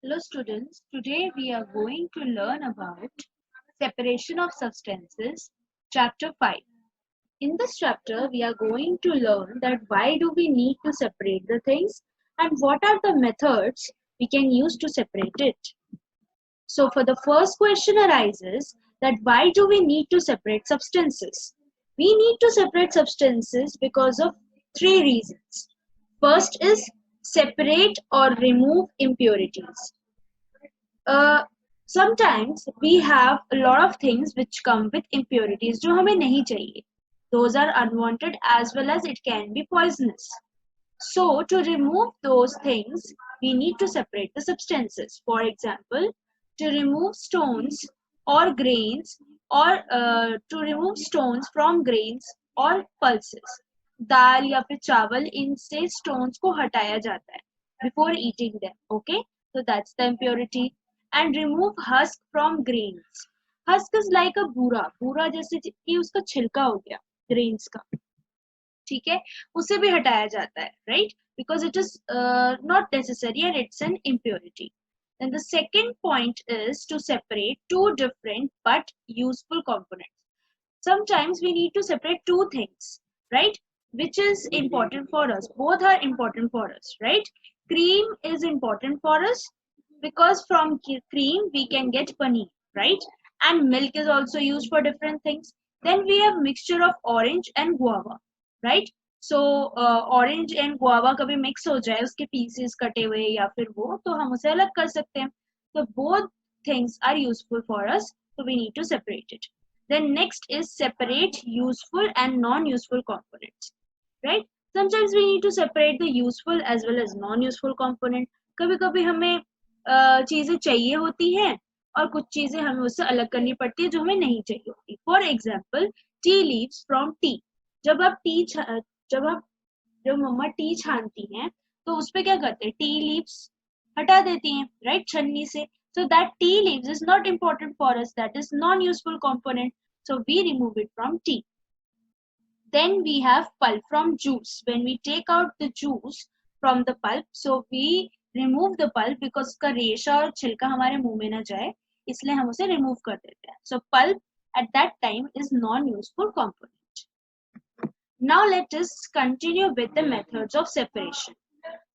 Hello students, today we are going to learn about separation of substances, chapter 5. In this chapter, we are going to learn that why do we need to separate the things and what are the methods we can use to separate it. So for the first question arises that why do we need to separate substances? We need to separate substances because of three reasons. First is separate or remove impurities. uh, Sometimes we have a lot of things which come with impurities जो हमें नहीं चाहिए. Those are unwanted as well as it can be poisonous. So to remove those things, we need to separate the substances. For example, to remove stones or grains or to remove stones from grains or pulses. दाल या फिर चावल इनसे stones को हटाया जाता है before eating them. Okay, so that's the impurity. And remove husk from grains. Husk is like a bura. Bura जैसे कि उसका छिलका हो गया grains का. ठीक है, उसे भी हटाया जाता है, right, because it is not necessary and it's an impurity. Then the second point is to separate two different but useful components. Sometimes we need to separate two things, right, which is important for us. Both are important for us, right? Cream is important for us because from cream we can get paneer, right? And milk is also used for different things. Then we have mixture of orange and guava, right. So orange and guava कभी mix हो जाए, उसके pieces कटे हुए या फिर वो, तो हम उसे अलग कर सकते हैं. तो both things are useful for us, so we need to separate it. Then next is separate useful and non-useful components, right? Sometimes we need to separate the useful as well as non-useful component. कभी कभी हमें चीजें चाहिए होती हैं और कुछ चीजें हमें उससे अलग करनी पड़ती है जो हमें नहीं चाहिए होती. For example, tea leaves from T. जब आप टी जब आप जब मम्मा टी छानती हैं तो उस पे क्या करते हैं, टी लीव्स हटा देती हैं, राइट, छन्नी से. So that tea leaves is not important for us, that is non-useful component, so we remove it from tea. Then we have pulp from juice. When we take out the juice from the pulp, so we remove the pulp because उसका रेशा और छिलका हमारे मुंह में ना जाए, इसलिए हम उसे remove कर देते हैं. So pulp at that time is non-useful component. Now let us continue with the methods of separation.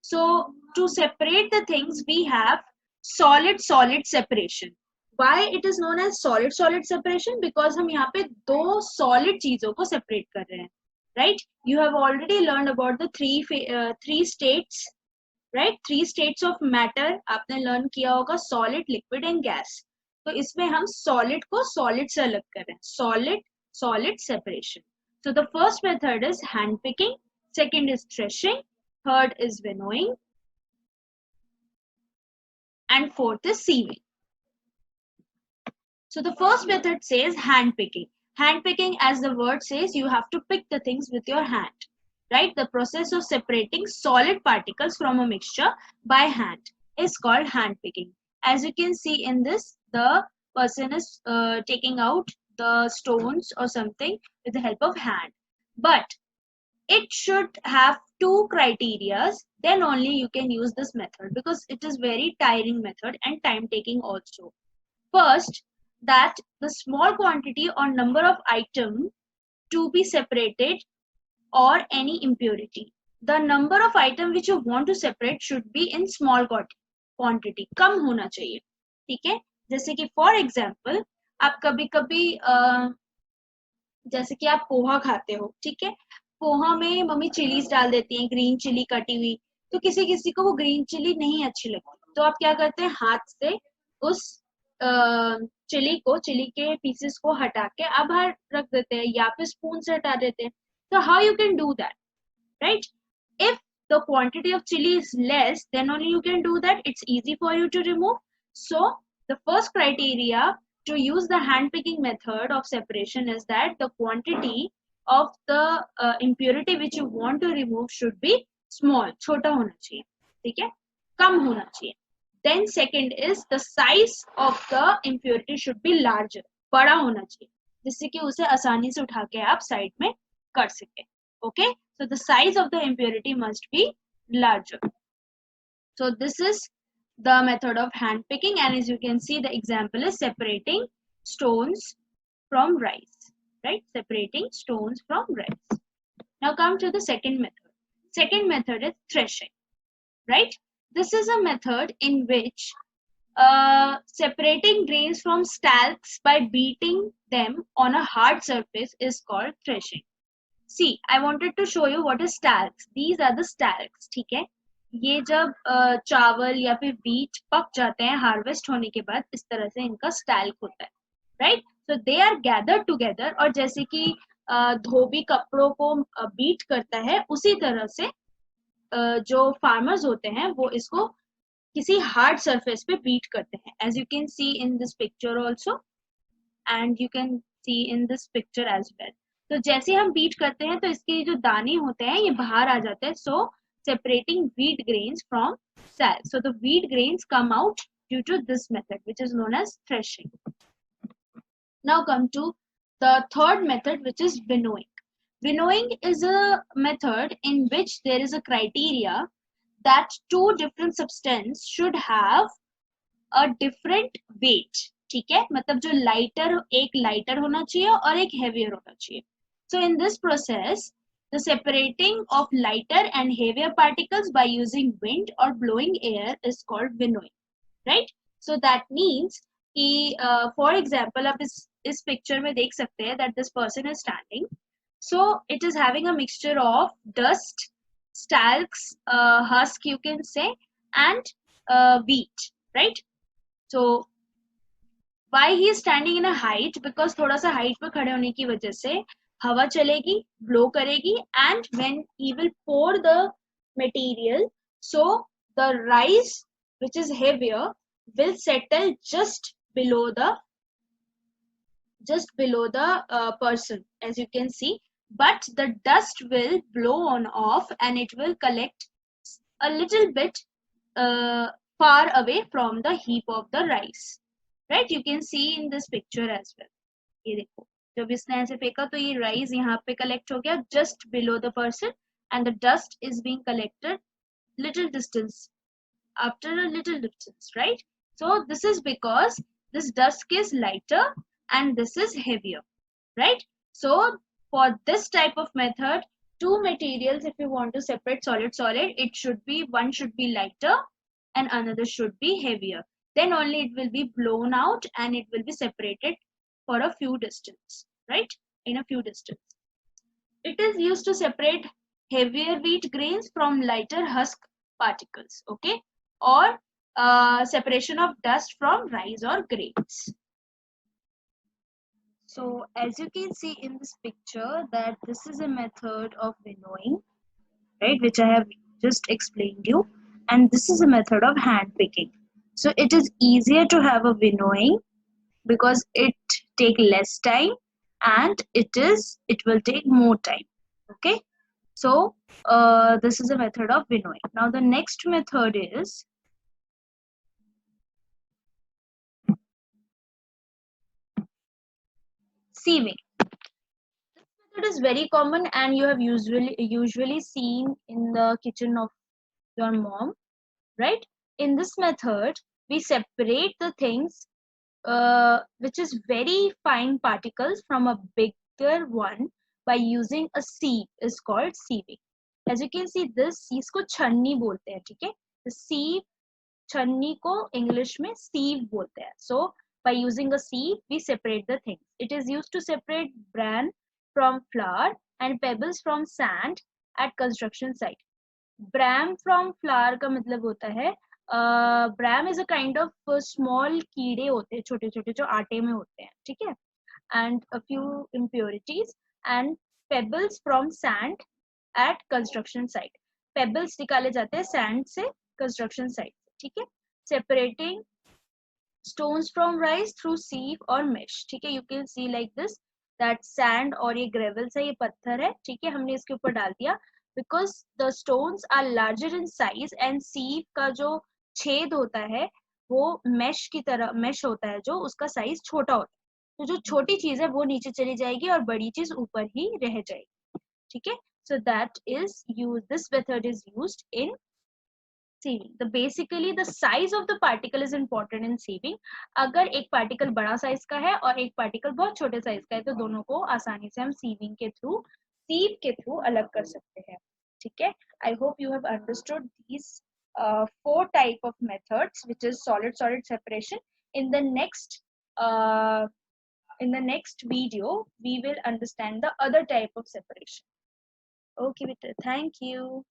So to separate the things, we have solid-solid separation. Why it is known as solid-solid separation? Because हम यहाँ पे दो solid चीजों को separate कर रहे हैं, right? You have already learned about the three states, right? Three states of matter आपने learn किया होगा, solid, liquid and gas. तो इसमें हम solid को solid से अलग कर रहे हैं, solid separation. So the first method is hand picking, second is threshing, third is winnowing, and fourth is sieving. So the first method says hand picking. Hand picking, as the word says, you have to pick the things with your hand, right? The process of separating solid particles from a mixture by hand is called hand picking. As you can see in this, the person is taking out the stones or something with the help of hand. But it should have two criterias, then only you can use this method, because it is very tiring method and time taking also. First, that the small quantity or number of item to be separated or any impurity. The number of item which you want to separate should be in small quantity, कम होना चाहिए, ठीक है. जैसे कि for example, आप कभी कभी जैसे कि आप पोहा खाते हो, ठीक है, पोहा में मम्मी चिलीज डाल देती हैं, ग्रीन चिली कटी हुई, तो किसी किसी को वो ग्रीन चिली नहीं अच्छी लगती, तो आप क्या करते हैं, हाथ से उस चिली के पीसेस को हटा के आप बाहर रख देते हैं या फिर स्पून से हटा देते हैं. तो how you can do that, right? If the quantity of chili is less, then only you can do that. It's easy for you to remove. So the first criteria to use the hand picking method of separation is that the quantity of the impurity which you want to remove should be small, छोटा होना चाहिए, ठीक है, कम होना चाहिए. Then second is the size of the impurity should be larger, बड़ा होना चाहिए, जिससे कि उसे आसानी से उठा के आप साइड में कर सके. Okay, so the size of the impurity must be larger. So this is the method of hand picking, and as you can see the example is separating stones from rice, right? Separating stones from rice. Now come to the second method. Second method is threshing, right? This is a method in which separating grains from stalks by beating them on a hard surface is called threshing. See, I wanted to show you what is stalks. These are the stalks, ठीक है? ये जब चावल या फिर बीज पक जाते हैं हार्वेस्ट होने के बाद इस तरह से इनका स्टैल्क होता है, right? So they are gathered together, और जैसे कि धोबी कपड़ों को बीट करता है उसी तरह से जो फार्मर्स होते हैं वो इसको किसी हार्ड सरफेस पे बीट करते हैं, as you can see in this picture also and you can see in this picture as well. तो जैसे हम बीट करते हैं तो इसके जो दाने होते हैं ये बाहर आ जाते हैं. सो separating wheat grains from stalk. So the wheat grains come out due to this method, which is known as threshing. Now come to the third method, which is winnowing. Winnowing is a method in which there is a criteria that two different substances should have a different weight. ठीक है, मतलब जो lighter, एक lighter होना चाहिए और एक heavier होना चाहिए. So in this process, the separating of lighter and heavier particles by using wind or blowing air is called winnowing, right? So that means कि for example आप इस picture में देख सकते हैं that this person is standing. So it is having a mixture of dust, stalks, husk you can say, and wheat, right? So why he is standing in a height? Because थोड़ा सा height पे खड़े होने की वजह से हवा चलेगी, blow करेगी, and when he will pour the material, so the rice which is heavier will settle just below the person, as you can see, but the dust will blow on off and it will collect a little bit far away from the heap of the rice, right? You can see in this picture as well. ये देखो, जब इसने ऐसे फेंका तो ये rice यहाँ पे कलेक्ट हो गया just below the person, and the dust is being collected little distance, after a little distance, right? So this is because this dust is lighter and this is heavier, right? So for this type of method, two materials, if you want to separate solid, it should be, one should be lighter and another should be heavier. Then only it will be blown out and it will be separated for a few distance, right? In a few distance. It is used to separate heavier wheat grains from lighter husk particles, okay? Or separation of dust from rice or grains. So as you can see in this picture that this is a method of winnowing, right, which I have just explained you, and this is a method of hand picking. So it is easier to have a winnowing because it take less time and it will take more time, okay? So this is a method of winnowing. Now the next method is sieving. This method is very common and you have usually seen in the kitchen of your mom, right? In this method we separate the things which is very fine particles from a bigger one by using a sieve, is called sieving. As you can see this, इसको छन्नी बोलते हैं, ठीक है? The sieve, छन्नी को English में sieve बोलते हैं. So by using a sieve we separate the things. It is used to separate bran from flour and pebbles from sand at construction site. Bran from flour का मतलब होता है Bram is a kind of small कीड़े होते हैं, छोटे छोटे जो आटे में होते हैं, ठीक है? And a few impurities and pebbles from sand eight construction site. Pebbles निकाले जाते हैं सैंड से कंस्ट्रक्शन साइट, ठीक है? Separating stones from rice through sieve or mesh, ठीक है? You can see like this that sand और ये gravels है, ये पत्थर है, ठीक है? हमने इसके ऊपर डाल दिया because the stones are larger in size and sieve का जो छेद होता है वो mesh की तरह mesh होता है जो उसका साइज छोटा होता है, तो जो छोटी चीज है वो नीचे चली जाएगी और बड़ी चीज ऊपर ही रह जाएगी, ठीक है? So that is used, this method is used in sieving. The basically the size of the particle is important in sieving. अगर एक पार्टिकल बड़ा साइज का है और एक पार्टिकल बहुत छोटे साइज का है तो दोनों को आसानी से हम सीविंग के थ्रू सीव के थ्रू अलग कर सकते हैं. ठीक है. I hope you have understood these four type of methods, which is solid solid separation. In the uh, next video we will understand the other type of separation. Okay, Victor, thank you.